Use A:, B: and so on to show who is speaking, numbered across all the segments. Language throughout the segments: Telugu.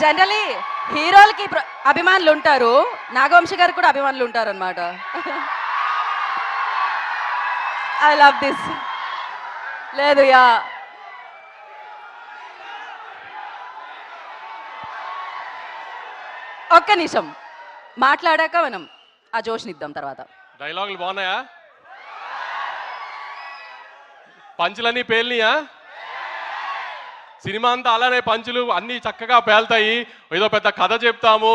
A: జనరలీ హీరోలకి అభిమానులు ఉంటారు, నాగవంశి గారికి కూడా అభిమానులు ఉంటారు అనమాట. I love this. లేదు యా, ఒక్క నిమిషం మాట్లాడాక మనం ఆ జోష్నిద్దాం తర్వాత.
B: డైలాగులు బాగున్నాయా? పంచులన్నీ పేలినాయా? సినిమా అంతా అలానే పంచులు అన్నీ చక్కగా పేలుతాయి. ఏదో పెద్ద కథ చెప్తాము,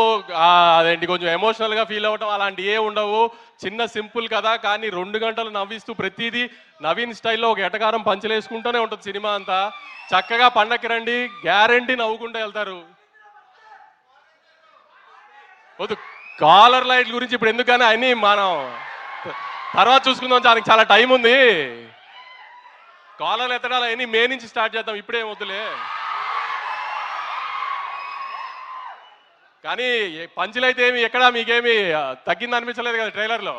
B: అదేంటి కొంచెం ఎమోషనల్గా ఫీల్ అవ్వటం అలాంటి ఏ ఉండవు. చిన్న సింపుల్ కథ, కానీ 2 గంటలు నవ్విస్తూ ప్రతిదీ నవీన్ స్టైల్లో ఒక ఎటకారం పంచులు వేసుకుంటూనే ఉంటుంది సినిమా అంతా. చక్కగా పండక్కి రండి, గ్యారంటీ నవ్వుకుంటూ వెళ్తారు. వద్దు, కాలర్ లైట్ గురించి ఇప్పుడు ఎందుకని అన్నీ మనం తర్వాత చూసుకుందాం, దానికి చాలా టైం ఉంది. కాలర్లు ఎత్తడాలు అవన్నీ మే నుంచి స్టార్ట్ చేద్దాం, ఇప్పుడేం వద్దులే. కానీ పంచులైతే ఏమి ఎక్కడా మీకేమి తగ్గింది అనిపించలేదు కదా ట్రైలర్లో.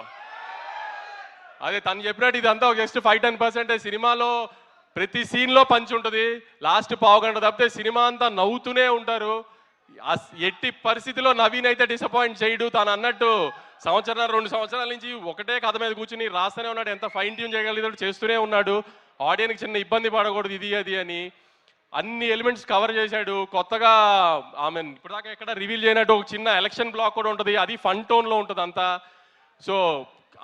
B: అదే తను చెప్పినట్టు ఇదంతా జస్ట్ 5-10% సినిమాలో ప్రతి సీన్లో పంచి ఉంటుంది. లాస్ట్ పావుగంట తప్పితే సినిమా అంతా నవ్వుతూనే ఉంటారు. ఎట్టి పరిస్థితిలో నవీన్ అయితే డిసప్పాయింట్ చేయడు. తను అన్నట్టు 1-2 సంవత్సరాల నుంచి ఒకటే కథ మీద కూర్చుని రాస్తూనే ఉన్నాడు. ఎంత ఫైన్ ట్యూన్ చేయగలిగాడు చేస్తూనే ఉన్నాడు. ఆడియన్కి చిన్న ఇబ్బంది పడకూడదు ఇది అది అని అన్ని ఎలిమెంట్స్ కవర్ చేశాడు. కొత్తగా ఆమె ఇప్పటిదాకా ఎక్కడ రివీల్ చేయనట్టు ఒక చిన్న ఎలక్షన్ బ్లాక్ కూడా ఉంటుంది, అది ఫన్ టోన్లో ఉంటుంది అంతా. సో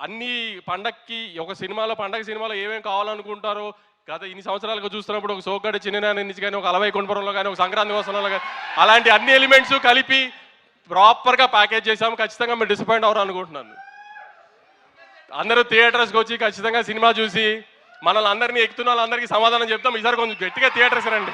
B: అన్ని పండక్కి ఒక సినిమాలో పండగ సినిమాలో ఏమేమి కావాలనుకుంటారో గత ఇన్ని సంవత్సరాలుగా చూస్తున్నప్పుడు ఒక సోగ్గాడి చిన్ననాని నుంచి కానీ, ఒక అలవై కొండపురంలో కానీ, ఒక సంక్రాంతి కోసంలో కానీ అలాంటి అన్ని ఎలిమెంట్స్ కలిపి ప్రాపర్గా ప్యాకేజ్ చేసాము. ఖచ్చితంగా మీరు డిసప్పాయింట్ అవ్వరు అనుకుంటున్నాను. అందరూ థియేటర్స్కి వచ్చి ఖచ్చితంగా సినిమా చూసి మనల్ని అందరినీ ఎక్కుతున్న వాళ్ళందరికీ సమాధానం చెప్తాం. ఈసారి కొంచెం గట్టిగా థియేటర్స్ రండి.